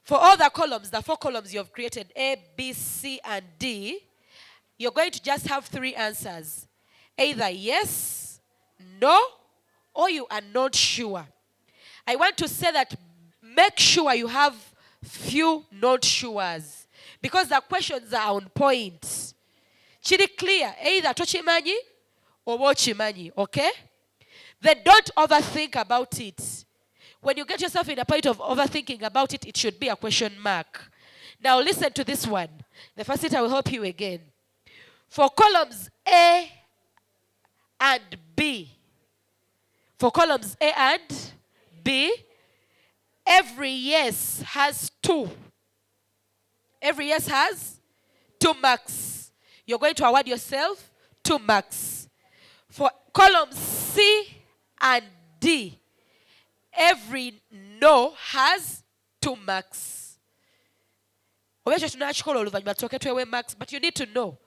For all the columns, the 4 columns you have created, A, B, C, and D, you're going to just have 3 answers. Either yes, no, or you are not sure. I want to say that make sure you have few not sures, because the questions are on point. Chiri clear, either tochimanyi or wochimanyi, okay? Then don't overthink about it. When you get yourself in a point of overthinking about it, it should be a question mark. Now listen to this one. The first it I will help you again. For columns A and B, for columns A and B, every yes has 2. Every yes has 2 marks. You're going to award yourself 2 marks. For columns C and D, every no has 2 marks. But you need to know.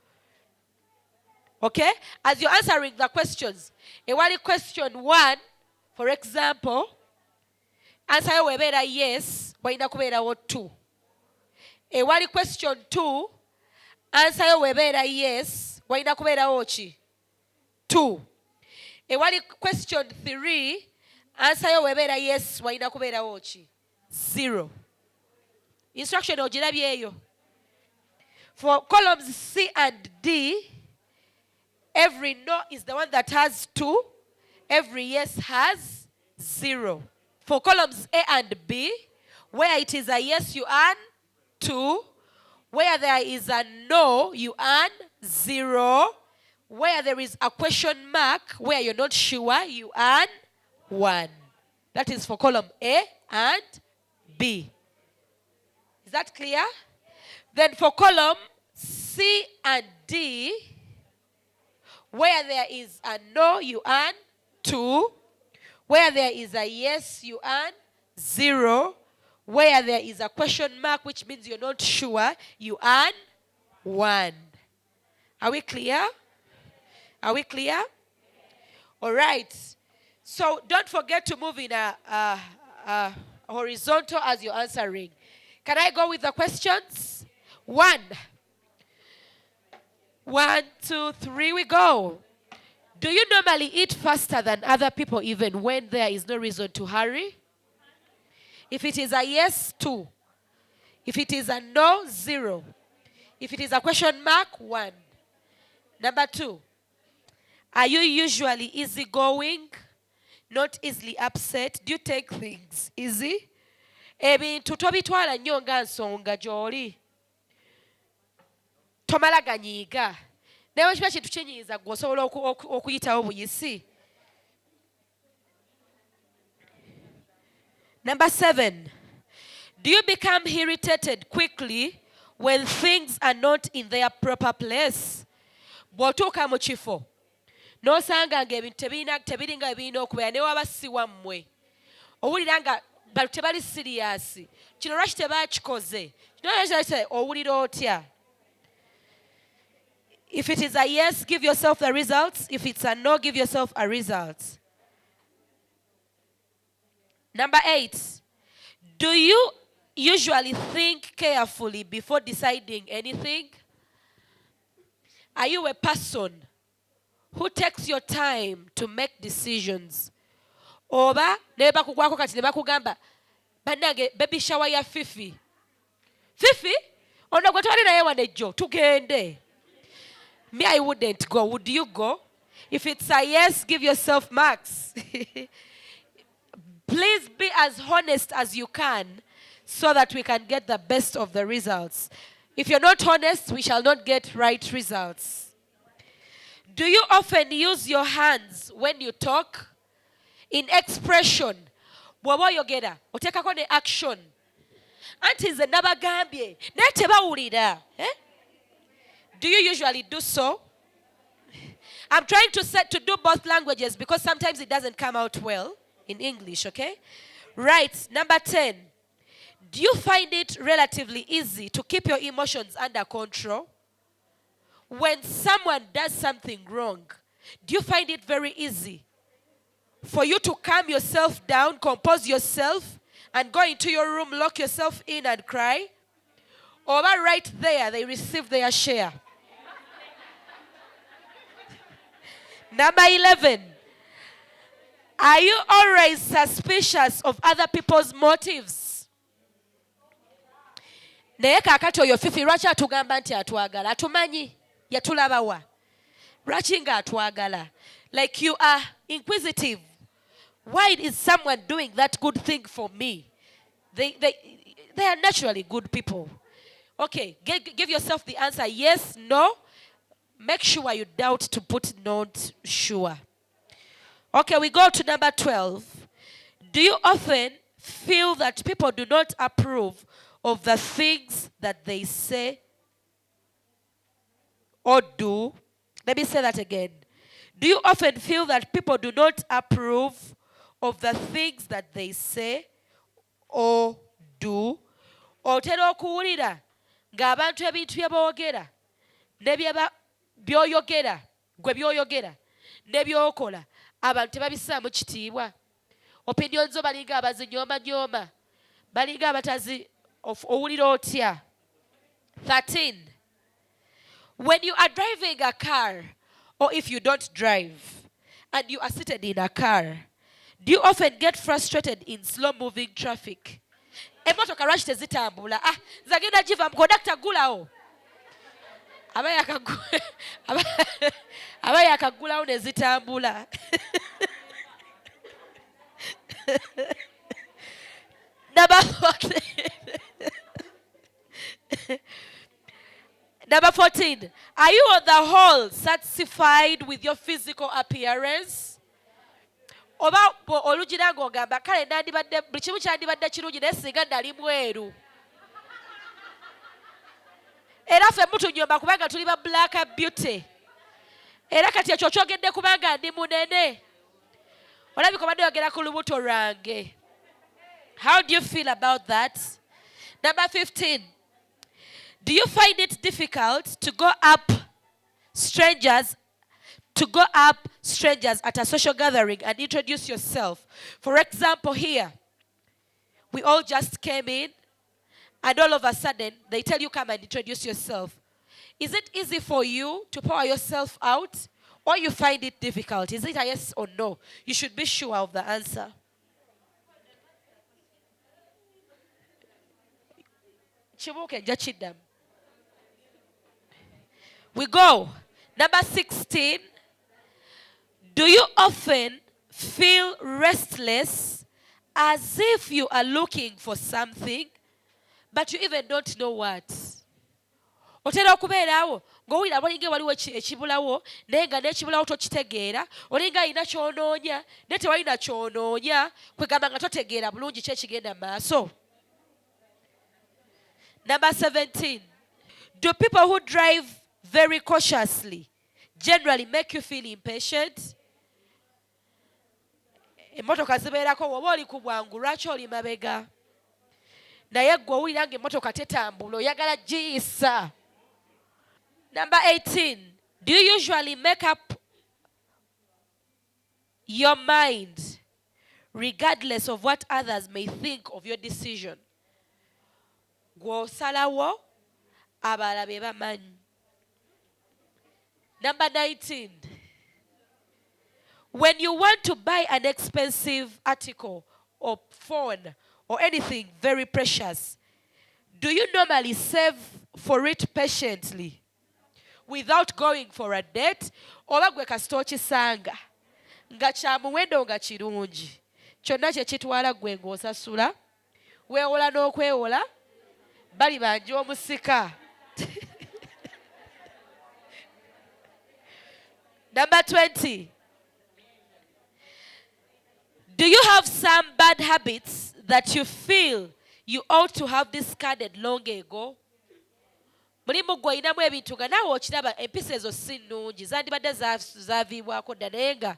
Okay? As you're answering the questions, question 1, for example, answer webera yes, waina kubera wo 2. Question 2, answer webera yes, waina kubera wo chi 2. Question 3, answer webera yes, waina kubera wo chi 0. Instruction ojirabyeyo. For columns C and D, every no is the one that has 2. Every yes has 0. For columns A and B, where it is a yes, you earn 2. Where there is a no, you earn 0. Where there is a question mark, where you're not sure, you earn 1. That is for column A and B. Is that clear? Then for column C and D, where there is a no, you earn 2. Where there is a yes, you earn 0. Where there is a question mark, which means you're not sure, you earn 1. Are we clear? Are we clear? All right. So don't forget to move in a horizontal as you're answering. Can I go with the questions? 1. 1, 2, 3, we go. Do you normally eat faster than other people even when there is no reason to hurry? If it is a yes, 2. If it is a no, 0. If it is a question mark, 1. Number 2. Are you usually easygoing, not easily upset? Do you take things easy? Ebintu tobitwala nnyo nga nsonga gy'oli. Tomala ganyiiga. Naye kiba kintu kinyiiza gwe osobola okuyitawo buyisi. Number 7. Do you become irritated quickly when things are not in their proper place? Bw'otuuka mu kifo n'osanga ng'ebintu tebiringa ebirina okubeera ne waba si wammwe. Owulira nga tebali siriyasi. Kino lwaki tebaakikoze? Kino owulira otya? If it is a yes, give yourself the results. If it's a no, give yourself a result. Number 8. Do you usually think carefully before deciding anything? Are you a person who takes your time to make decisions? Oba neba kugwako kati neba kugamba banange baby shower ya Fifi. Fifi? Ono gwe twali naye wanejjo tugende. Me, I wouldn't go. Would you go? If it's a yes, give yourself marks. Please be as honest as you can so that we can get the best of the results. If you're not honest, we shall not get right results. Do you often use your hands when you talk? In expression. Bw'oba oyogera, oteekako ne action. Anti nze nabagambye, naye tebawulira. Do you usually do so? I'm trying to do both languages because sometimes it doesn't come out well in English, okay? Right, number 10. Do you find it relatively easy to keep your emotions under control? When someone does something wrong, do you find it very easy for you to calm yourself down, compose yourself, and go into your room, lock yourself in and cry? Or right there, they receive their share? Number 11. Are you always suspicious of other people's motives? Naye kaakati oyo Fifi lwaki atugamba nti atwagala? Atumanyi yatulaba wa? Lwaki nga atwagala? Like you are inquisitive. Why is someone doing that good thing for me? They are naturally good people. Okay, give yourself the answer yes, no. Make sure you doubt to put not sure. Okay, we go to number 12. Do you often feel that people do not approve of the things that they say or do? Let me say that again. Do you often feel that people do not approve of the things that they say or do? Otera okuwulira ng'abantu ebintu bye boogera ne by'oyogera gwe by'oyogera ne by'okola abantu tebabissaamu kitiibwa. Opinions zo balinga abazinyooma-nyooma, balinga abatazi owulira otya. 13. When you are driving a car, or if you don't drive, and you are seated in a car, do you often get frustrated in slow-moving traffic? Emmotoka lwaki tezitambula? Zagenda giva mu kondakita gulawo. Aba yakagulawo ne zitambula. Number 14. Are you on the whole satisfied with your physical appearance? Oba olugira ng'ogamba kale nandibadde buli kimu kyandibadde kirungi naye singa nali mweru. Era ffe mutunyomba kubanga tuli ba black beauty. Era kati ekyo kyogedde kubanga ndi munene. Olabika obadde yogera ku lubuto lwange. How do you feel about that? Number 15. Do you find it difficult to go up strangers at a social gathering and introduce yourself? For example, here, we all just came in, and all of a sudden, they tell you, come and introduce yourself. Is it easy for you to pour yourself out, or you find it difficult? Is it a yes or no? You should be sure of the answer. We go. Number 16. Do you often feel restless as if you are looking for something, but you even don't know what? Otera okubeerawo ng'owulira bolinga waliwo ekibulawo naye nga n'ekibulawo tokitegeera, olinga alina ky'onoonya naye tewalina ky'onoonya, kwegamba nga totegeera bulungi ki ekigenda maaso. Number 17. Do people who drive very cautiously generally make you feel impatient? Emmotoka zibeerako woba oli ku bwangu lwaki oli mabega? Naye gwe owulira ng'emmotoka tetambula oyagala giyisa. Number 18. Do you usually make up your mind regardless of what others may think of your decision? Gwe osalawo abalala be bamanyi. Number 19. When you want to buy an expensive article or phone or anything very precious, do you normally save for it patiently without going for a date? Oba gwe kasita okisanga nga kya muwendo nga kirungi kyonna kye kitwala gwe ng'osasula weewola n'okwewola bali banja omusika. Number 20. Do you have some bad habits that you feel you ought to have discarded long ago? Mulimu gwe olinamu ebintu nga naawe okiraba empisa ezo si nnungi zandibadde zaaviibwako dda naye nga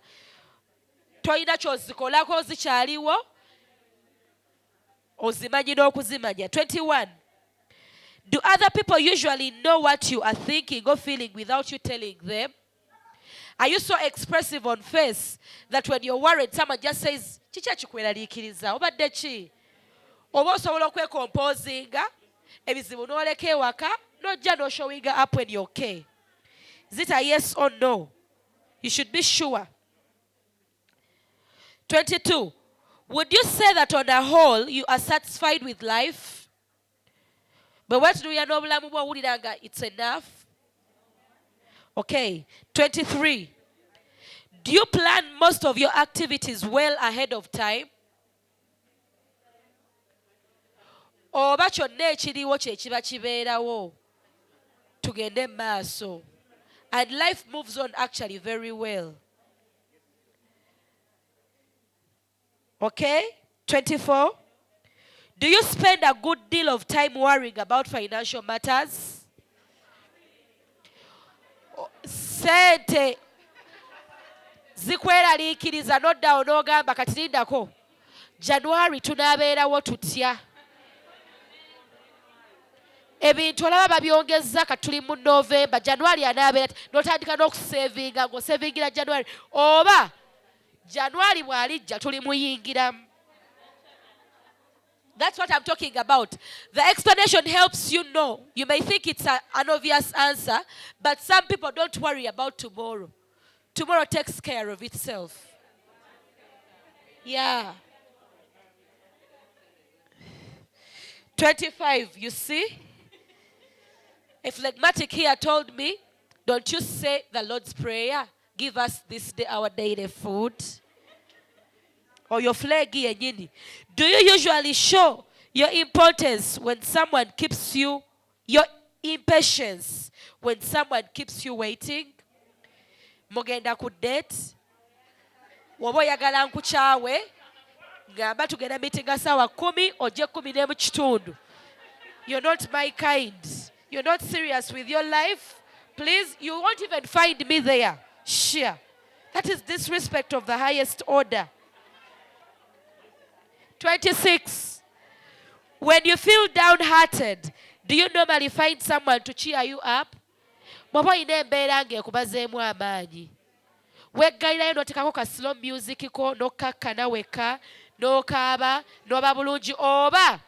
tolina ky'ozikolako zikyaliwo ozimanyi n'okuzimanya. 21. Do other people usually know what you are thinking or feeling without you telling them? Are you so expressive on face that when you're worried, someone just says, Chicha chikweraliikiriza, obadde ki? oba osobola okwekompozinga ebizibu n'oleka ewaka n'ojja n'oshowinga up when you're okay. Is it a yes or no? You should be sure. 22. Would you say that on the whole you are satisfied with life? But what do you know? It's enough. Okay. 23. Do you plan most of your activities well ahead of time? Oba kyonna ekiriwo kye kiba kibeerawo tugende maaso. And life moves on actually very well. Okay? 24. Do you spend a good deal of time worrying about financial matters? Sente zikweraliikiriza noddawo n'ogamba kati lindako January tunaabeerawo tutya. Ebintu olaba babyongezza kati tuli mu November, January anaabeera n'otandika n'okusevinga ng'osevingira January oba January bw'alijja tuli muyingiramu. That's what I'm talking about. The explanation helps you know. You may think it's an obvious answer, but some people don't worry about tomorrow. Tomorrow takes care of itself. Yeah. 25, you see? A phlegmatic here told me, don't you say the Lord's Prayer? Give us this day our daily food. Or your flaggy and do you usually show your impatience when someone keeps you, your impatience when someone keeps you waiting? Mugenda ku date. Woba oyagala nkukyawe. Ngamba tugenda meetinga sawa 10 ojje 10 mu kitundu. You're not my kind. You're not serious with your life. Please, you won't even find me there. Sure. That is disrespect of the highest order. 26. When you feel downhearted, do you normally find someone to cheer you up? Mwaba ine embeera ng'ekubazeemu amaanyi. Weggayirayo n'oteekako ka slow music ko n'okakkana weka n'okaaba n'oba bulungi oba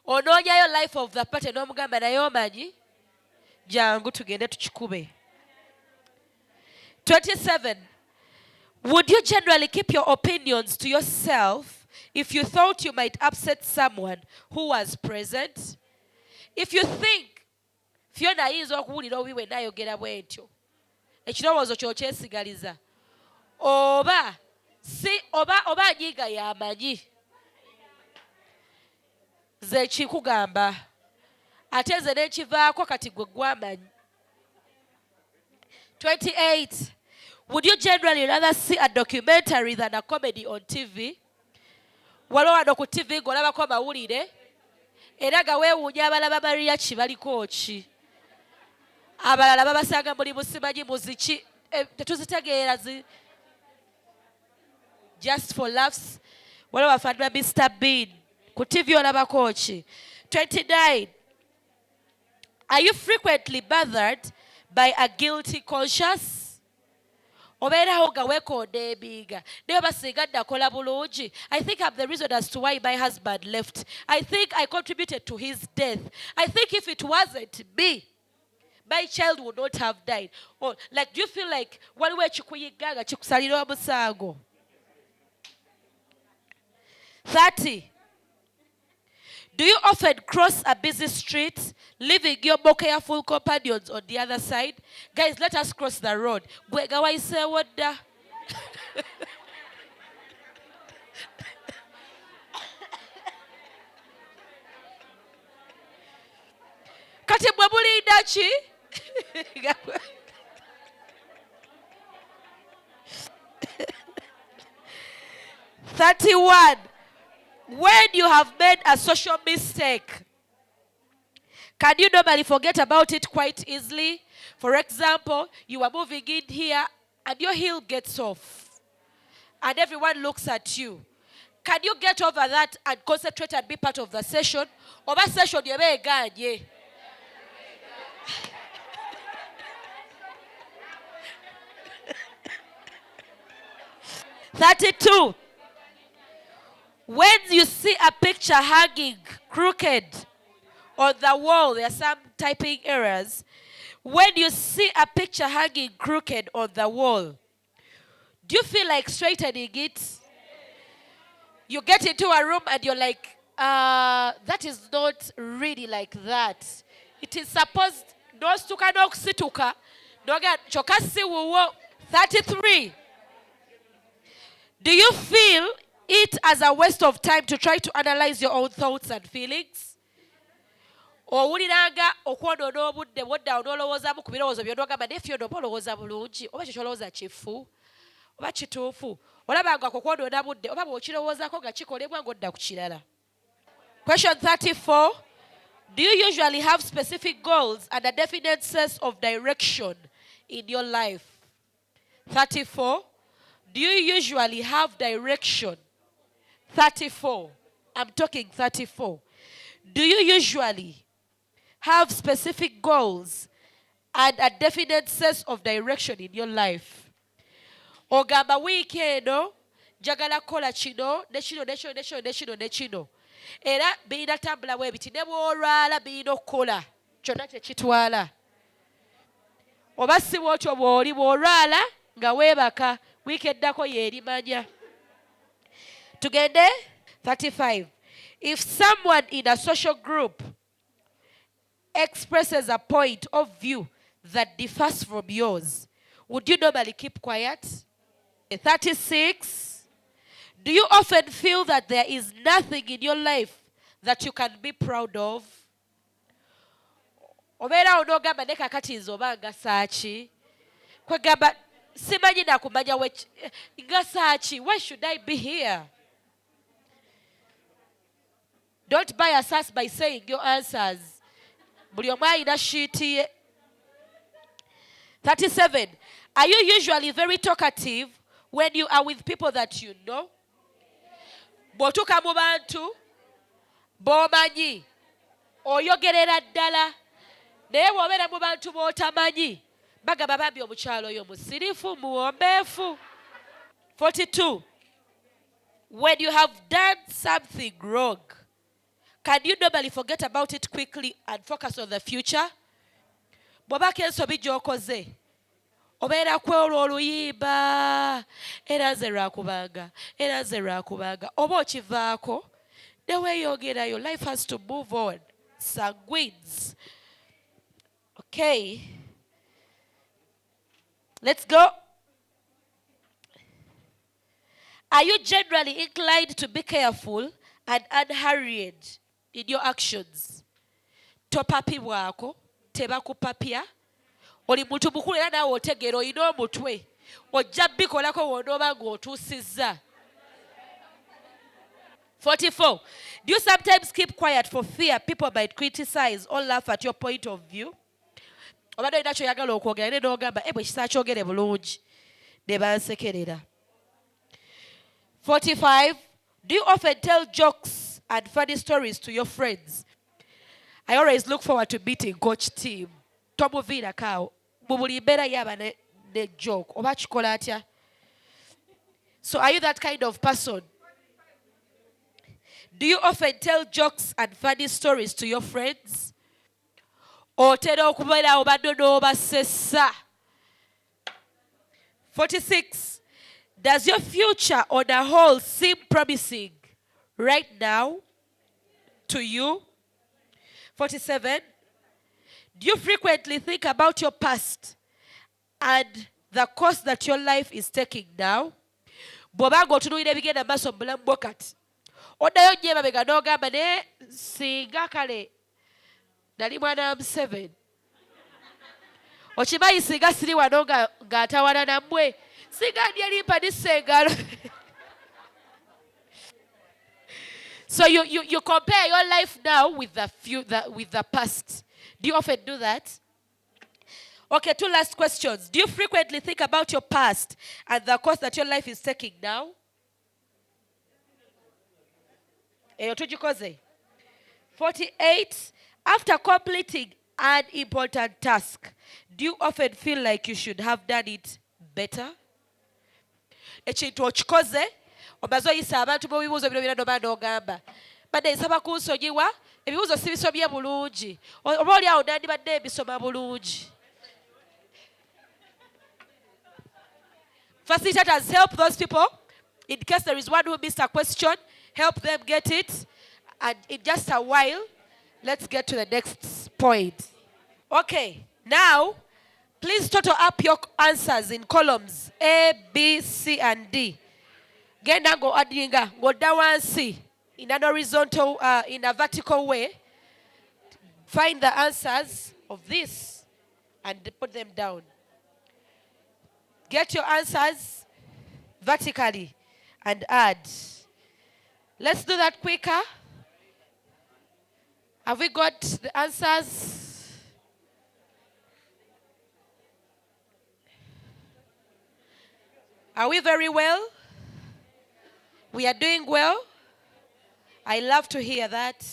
onoonyayo life of the party n'omugamba naye omanyi jangu tugende tukikube. 27. Would you generally keep your opinions to yourself if you thought you might upset someone who was present? If you think Phiona ayinza okuwulira obiwe naayogera bw'etyo ekirowoozo ky'okyesigaliza oba anyiiga y'amanyi ze kikugamba ate nze n'ekivaako kati gwe gw'amanyi. 28. Would you generally rather see a documentary than a comedy on TV? Waliwo wano ku TV ng'olabako amawulire era nga weewuunya abalaba Maria ki baliko ki. Abalala babasanga muli musimanyi muziki tetuzitegeera just for laughs. Waliwo bafaanana Mr. Bean ku TV olabako ki. 29. Are you frequently bothered by a guilty conscience? Obeerawo nga weekonda ebiiga naye basinga nakola bulungi. I think I'm the reason as to why my husband left. I think I contributed to his death. I think if it wasn't me, my child would not have died. Or like, do you feel like waliwo ekikuyiga nga kikusalira omusango? 30. Do you often cross a busy street, leaving your more careful companions on the other side? Guys, let us cross the road. Gwega waisewo dda. Kati mwe mulinda ki? 31. When you have made a social mistake, can you normally forget about it quite easily? For example, you are moving in here and your heel gets off and everyone looks at you. Can you get over that and concentrate and be part of the session? Oba session yebe eganye. $32. When you see a picture hanging crooked on the wall, there are some typing errors. When you see a picture hanging crooked on the wall, do you feel like straightening it? You get into a room and you're like, that is not really like that. It is supposed, no stuka no situka, no ga chokasi wuwo. 33. Do you feel it as a waste of time to try to analyze your own thoughts and feelings? Owuliranga okwonoona obudde bwodda onoolowoozamu ku birowoozo by'onogamba naye Phiona oba olowooza bulungi oba kyo kyolowooza kifu oba kituufu olabanga ku kwonoona budde oba bw'okirowoozaako nga kikolebwa ng'odda ku kirala. Question 34. Do you usually have specific goals and a definite sense of direction in your life? 34. Do you usually have direction? 34. I'm talking 34. Do you usually have specific goals and a definite sense of direction in your life? Ogamba weekendo njagala kukola kino nekino nekino nekino nekino nekino era birina tambula bwe biti ne bw'olwala birina okukola kyonna kyekitwala. Oba si bw'otyo bw'oli bw'olwala nga weebaka wiiki eddako yeerimanya. Tugende 35. If someone in a social group expresses a point of view that differs from yours, would you normally keep quiet? 36. Do you often feel that there is nothing in your life that you can be proud of? Obeera onoogamba ne kakati nze oba ngasa ki? Kwegamba simanyi nakumanya ngasa ki? Why should I be here? Don't bias us by saying your answers. Buli omu alina shiiti ye. 37. Are you usually very talkative when you are with people that you know? Bw'otuuka mu bantu b'omanyi oyogerera ddala naye bw'obeera mu bantu b'otamanyi bagamba bambi omukyalo oyo musirifu muwombeefu. 42. When you have done something wrong, can you normally forget about it quickly and focus on the future? Bw'obaako ensobi gy'okoze obeera kwolwo oluyimba era nze lwakubanga era nze lwakubanga oba okivaako ne weeyongerayo. Life has to move on. Sanguines. Okay. Let's go. Are you generally inclined to be careful and unhurried in your actions? Topapibwako, tebakupapya. Oli muntu mukulu era naawe otegeera olina omutwe ojja bikolako w'onooba ng'otuusizza. 44. Do you sometimes keep quiet for fear people might criticize or laugh at your point of view? Obadde olina kyoyagala okwogera ne n'ogamba bwe kisa kyogere bulungi ne bansekerera. 45. Do you often tell jokes and funny stories to your friends? I always look forward to meeting Coach Team. Tomuviira kaawo. Mu buli mbeera yaba ne joke. Oba kikola atya? So are you that kind of person? Do you often tell jokes and funny stories to your friends? Otera okubeera obadde n'obasesa. 46. Does your future on the whole seem promising right now to you? 47. Do you frequently think about your past and the course that your life is taking now? Bw'obanga otunuulira ebigenda maaso mu bulamu bwo kati oddayo nnyo emabega n'ogamba naye singa kale nali mwana wa Museveni. Okimanyi singa siri wano ng'atawana nammwe singa ndi erimpa n'issengalo. So you compare your life now with the past. Do you often do that? Okay, 2 last questions. Do you frequently think about your past and the course that your life is taking now? Eyo tugikoze. 48. After completing an important task, do you often feel like you should have done it better? Ekintu okikoze omaze oyisa abantu mu bibuuzo bino birano baana ogamba badde nsaba kunsonyiwa ebibuuzo sibisomye bulungi oba oli awo nandibadde ebisoma bulungi. Facilitators, help those people. In case there is one who missed a question, help them get it. And in just a while, let's get to the next point. Okay, now, please total up your answers in columns A, B, C, and D. Genda go adinga, go down C in an horizontal, in a vertical way. Find the answers of this and put them down. Get your answers vertically and add. Let's do that quicker. Have we got the answers? Are we very well? We are doing well? I love to hear that.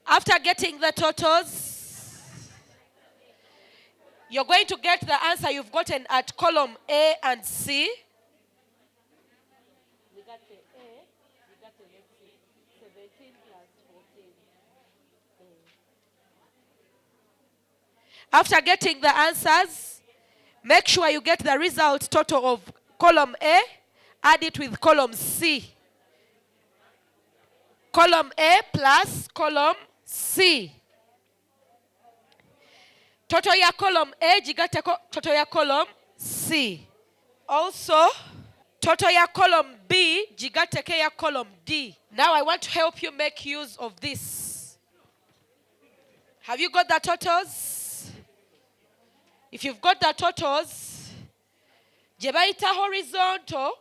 After getting the totals, you're going to get the answer you've gotten at column A and C. We got the A, we got the 17 plus 14. After getting the answers, make sure you get the result total of column A, add it with column C. Column A plus column C. Total ya column A, jigate total ya column C. Also, total ya column B, jigate ke ya column D. Now I want to help you make use of this. Have you got the totals? If you've got the totals, jebaita horizontal,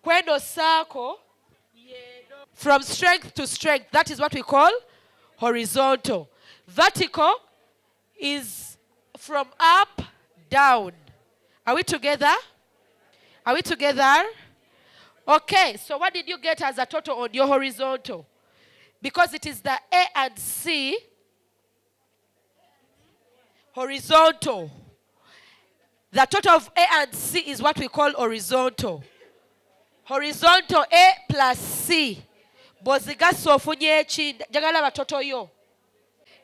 kwendo sako, from strength to strength. That is what we call horizontal. Vertical is from up, down. Are we together? Are we together? Okay, so what did you get as a total on your horizontal? Because it is the A and C, horizontal. The total of A and C is what we call horizontal. Horizontal A plus C. Bozigaso ofunye ki jagala batoto yo.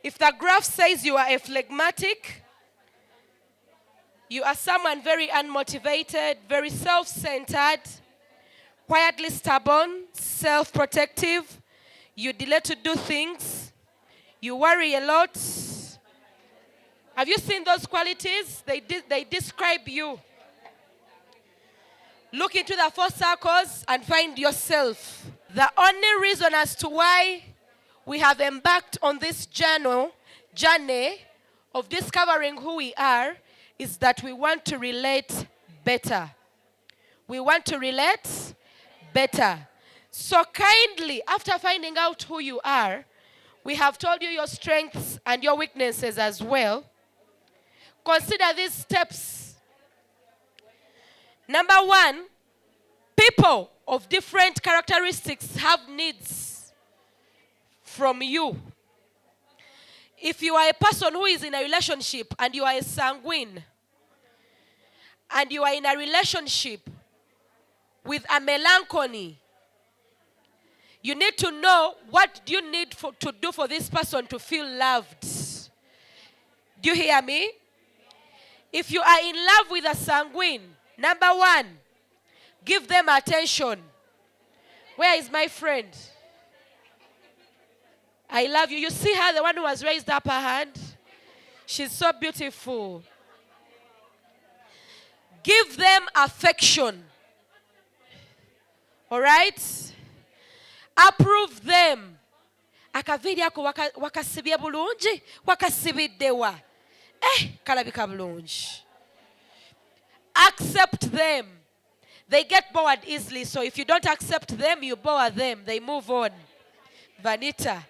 If the graph says you are a phlegmatic, you are someone very unmotivated, very self-centered, quietly stubborn, self-protective, you delay to do things, you worry a lot. Have you seen those qualities? They describe you. Look into the 4 circles and find yourself. The only reason as to why we have embarked on this journey of discovering who we are is that we want to relate better. We want to relate better. So kindly, after finding out who you are, we have told you your strengths and your weaknesses as well. Consider these steps. Number 1, people of different characteristics have needs from you. If you are a person who is in a relationship and you are a sanguine, and you are in a relationship with a melancholy, you need to know what do you need to do for this person to feel loved. Do you hear me? If you are in love with a sanguine, number 1, give them attention. Where is my friend? I love you. You see her, the one who has raised up her hand? She's so beautiful. Give them affection. All right? Approve them. Akaviri ako wakasibye bulungi, wakasibidde wa. Kalabika bulungi. Accept them. They get bored easily, so if you don't accept them, you bore them. They move on. Vanita.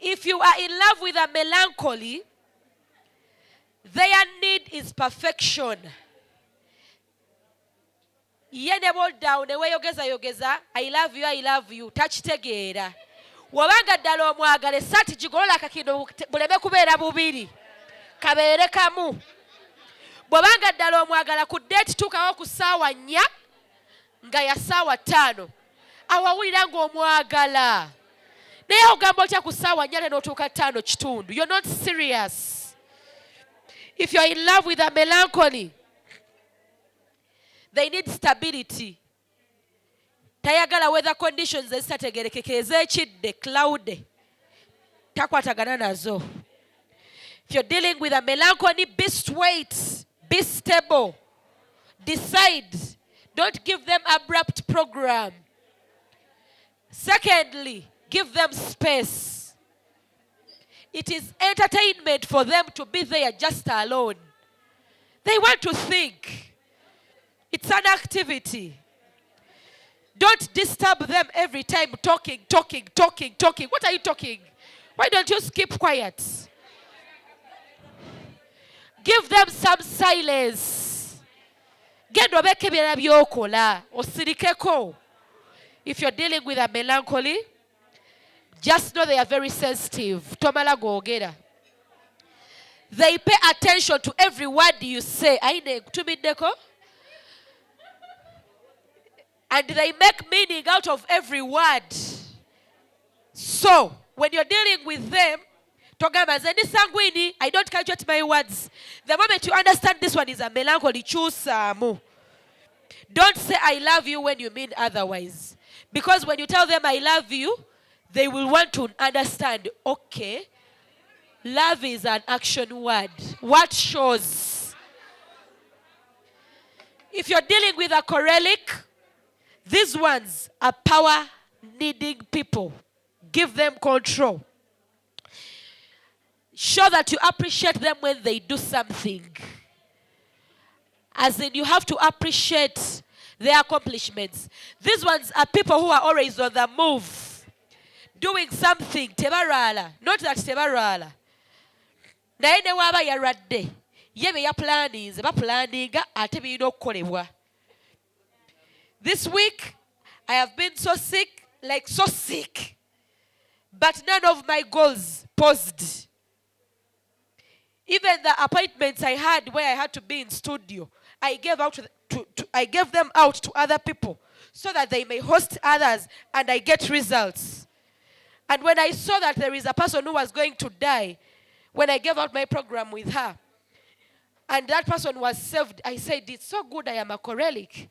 If you are in love with a melancholy, their need is perfection. Yene ball down, ewe yogeza, I love you, touch tegeera. Wabanga ddala omwagala sati gigolola akakino buleme kubeera bubiri. Kabeere kamu. bw'obanga ddala omwagala ku date tuukawo ku ssaawa 4 nga ya ssaawa 5 awawulira ng'omwagala naye ogamba otya ku ssaawa 4 n'otuuka 5 kitundu. You're not serious. If you're in love with a melancholy, they need stability. Tayagala weather conditions ezitategerekeka ez'ekidde cloudy. Takwatagana nazo. If you're dealing with a melancholy, be straight, be stable. Decide. Don't give them abrupt program. Secondly, give them space. It is entertainment for them to be there just alone. They want to think. It's an activity. Don't disturb them every time talking. What are you talking? Why don't you keep quiet? Give them some silence. Genda obeke ebirala by'okola osirikeko. If you're dealing with a melancholy, just know they are very sensitive. Tomala googera. They pay attention to every word you say. And they make meaning out of every word. So, when you're dealing with them, I don't calculate my words. The moment you understand this one is a melancholy, choose some. Don't say I love you when you mean otherwise. Because when you tell them I love you, they will want to understand, okay, love is an action word. What shows? If you're dealing with a choleric, these ones are power-needing people. Give them control. Show that you appreciate them when they do something. As in, you have to appreciate their accomplishments. These ones are people who are always on the move. Doing something. Tebarala. Not that tebarala. Naye ne waba yaradde. Yebe ya planning. Ba planninga ate bino kolebwa. This week, I have been so sick. But none of my goals paused. Even the appointments I had where I had to be in studio, I gave them out to other people so that they may host others and I get results. And when I saw that there is a person who was going to die, when I gave out my program with her, and that person was saved, I said, it's so good I am a choleric.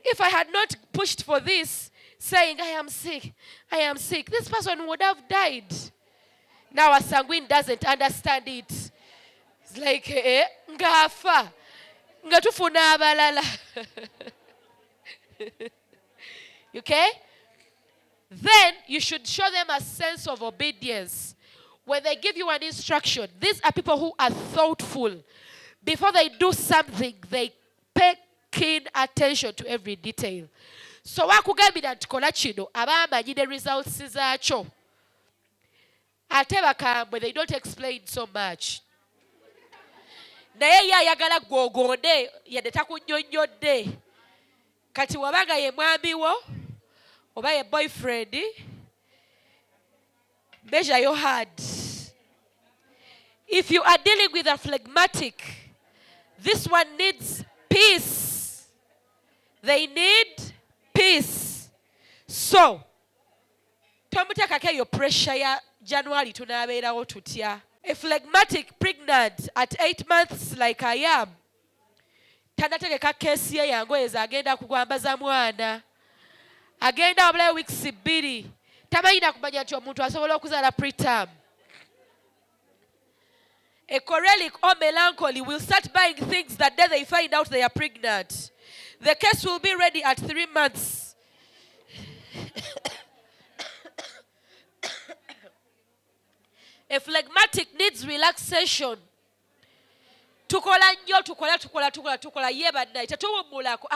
If I had not pushed for this, saying, I am sick, this person would have died. Now a sanguine doesn't understand it. It's like, ngafa. Ngatufuna abalala. Okay? Then you should show them a sense of obedience. When they give you an instruction, these are people who are thoughtful. Before they do something, they pay keen attention to every detail. So wakugambira nti kola kino abamanyi the results zaakyo. Ate bakambwe, they don't explain so much. Naye ye ayagala gwogonde yadde takunnyonnyodde. Kati wabanga ye mwami wo oba ye boyfriend, measure your heart. If you are dealing with a phlegmatic, this one needs peace. They need peace. So, tomutekako eyo pressure ya January tunaabeerawo tutya. A phlegmatic pregnant at 8 months like I am, tanategeka keesi ye yangoyeza agenda kugwambaza mwana. Agenda wabulayo weeks 2. Tamayina kumanya nti omuntu asobola okuzaala preterm. A choleric or melancholy will start buying things the day they find out they are pregnant. The case will be ready at 3 months. A phlegmatic needs relaxation. Tukola nnyo, tukola ye baddayi. Tetuwummulako.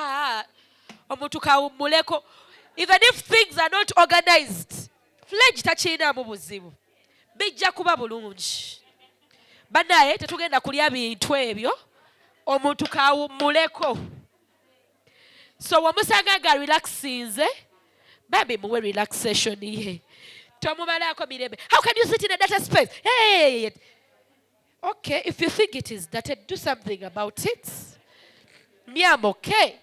Omuntu kawummuleko. Even if things are not organized, fledge takiinaamu buzibu. Bijja kuba bulungi. Bannaye tetugenda kulya bintu ebyo. Omuntu kawummuleko. So wamusanga nga relaxinze, babi muwe relaxation ye. Tomubalako mirembe. How can you sit in a data space? Hey! Okay, if you think it is that, do something about it. Me, I'm okay.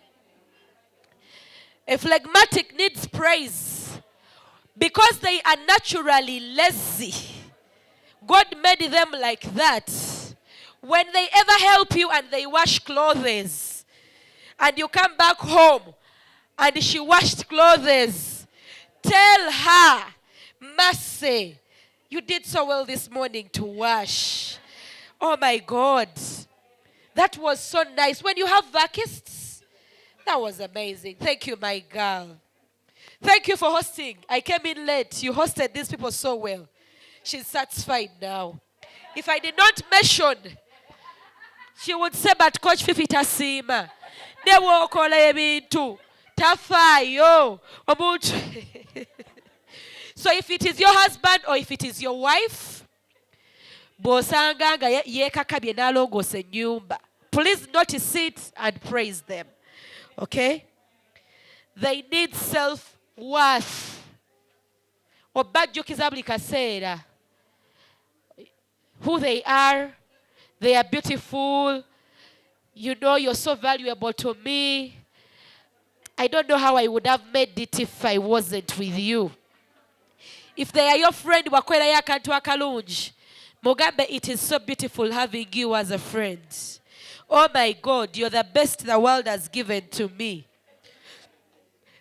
A phlegmatic needs praise because they are naturally lazy. God made them like that. When they ever help you and they wash clothes, and you come back home and she washed clothes, tell her, Mercy, you did so well this morning to wash. Oh my God. That was so nice. When you have vacists, that was amazing. Thank you, my girl. Thank you for hosting. I came in late. You hosted these people so well. She's satisfied now. If I did not mention, she would say, but Coach Fifi tasima. Ne wokola ebintu. Tafayo. So if it is your husband or if it is your wife, bosanga nga yekakabye nalongose nyumba, please notice it and praise them. Okay? They need self-worth. Obajjukiza buli kaseera who they are. They are beautiful. You know, you're so valuable to me. I don't know how I would have made it if I wasn't with you. If they are your friend, wakwera akantu akalungi, mugambe, it is so beautiful having you as a friend. Oh my God, you're the best the world has given to me.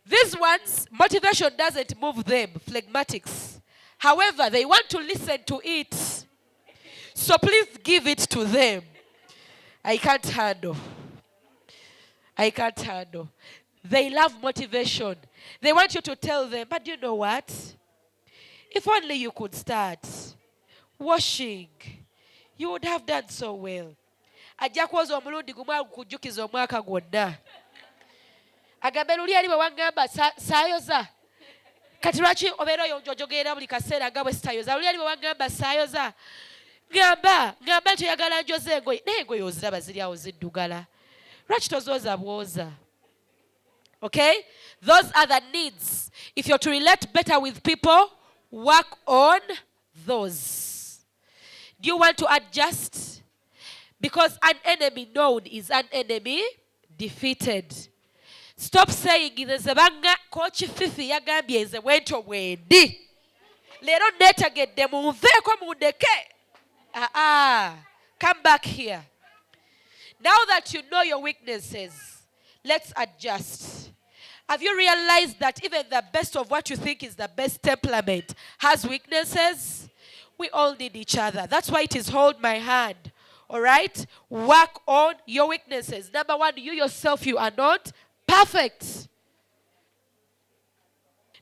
These ones, motivation doesn't move them, phlegmatics. However, they want to listen to it. So please give it to them. I can't handle. They love motivation. They want you to tell them, but you know what? If only you could start washing, you would have done so well. Ajja kwoza omulundi gumu akujjukiza omwaka gwonna. Agambe luli ali bwe wangamba saayoza. Kati lwaki obeera oyo njojogerera buli kaseera nga bwe sitayoza. Luli ali bwe wangamba saayoza. Ngamba nti oyagala njoze engoye. Naye engoye oziraba ziri awo ziddugala. Lwaki tozooza bwoza? Okay? Those are the needs. If you're to relate better with people, work on those. Do you want to adjust? Because an enemy known is an enemy defeated. Stop saying nze banga Coach Fifi yagambye nze bwentyo bwendi. Leero neetegedde munveeko mundeke. Come back here. Now that you know your weaknesses, let's adjust. Have you realized that even the best of what you think is the best temperament has weaknesses? We all need each other. That's why it is hold my hand. All right? Work on your weaknesses. Number one, you yourself, you are not perfect.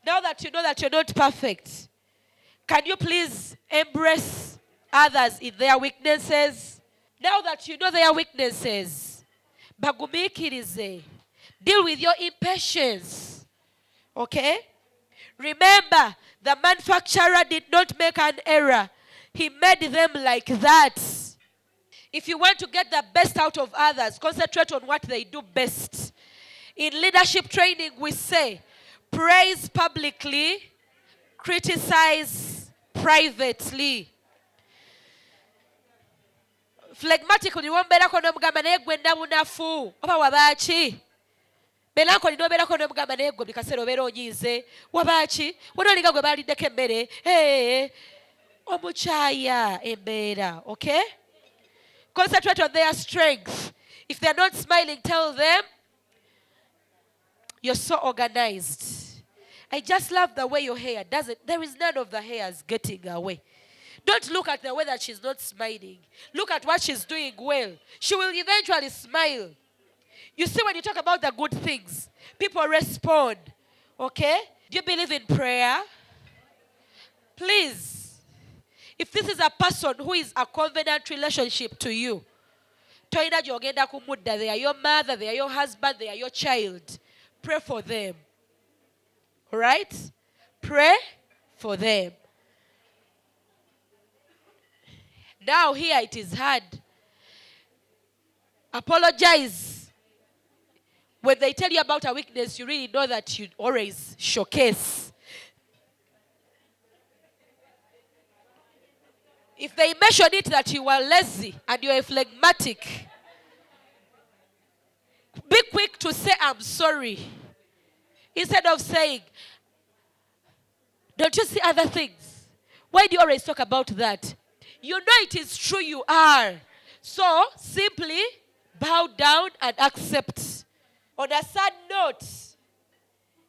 Now that you know that you're not perfect, can you please embrace others in their weaknesses? Now that you know their weaknesses, bagumikirize. Deal with your impatience. Okay? Remember, the manufacturer did not make an error. He made them like that. If you want to get the best out of others, concentrate on what they do best. In leadership training, we say, praise publicly, criticize privately. Phlegmatic uliwomberako n'omugamba naye gwe ndabunafu oba wabaaki. Belanko ninoberako n'omugamba naye gwe buli kaseera obeera onyiize wabaaki wona olinga gwe baaliddeko emmere. Omukyaya embeera. Okay? Concentrate on their strength. If they're not smiling, tell them, you're so organized. I just love the way your hair does it. There is none of the hairs getting away. Don't look at the way that she's not smiling. Look at what she's doing well. She will eventually smile. You see, when you talk about the good things, people respond. Okay? Do you believe in prayer? Please, if this is a person who is a covenant relationship to you, toina gyogenda kumudda, they are your mother, they are your husband, they are your child. Pray for them. All right? Pray for them. Now here it is hard. Apologize. When they tell you about a weakness, you really know that you always showcase. If they mention it that you are lazy and you are phlegmatic, be quick to say, I'm sorry. Instead of saying, don't you see other things? Why do you always talk about that? You know it is true you are. So simply bow down and accept. On a sad note,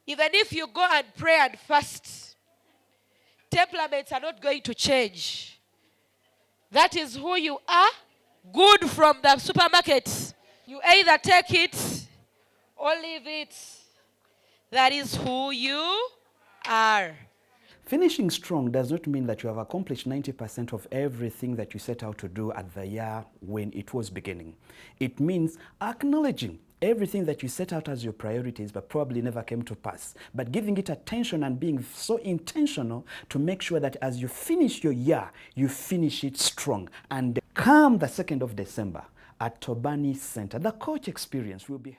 even if you go and pray and fast, temperaments are not going to change. That is who you are. Good from the supermarket. You either take it or leave it. That is who you are. Finishing strong does not mean that you have accomplished 90% of everything that you set out to do at the year when it was beginning. It means acknowledging everything that you set out as your priorities but probably never came to pass, but giving it attention and being so intentional to make sure that as you finish your year, you finish it strong. And come the 2nd of December at Tobani Center, the coach experience will be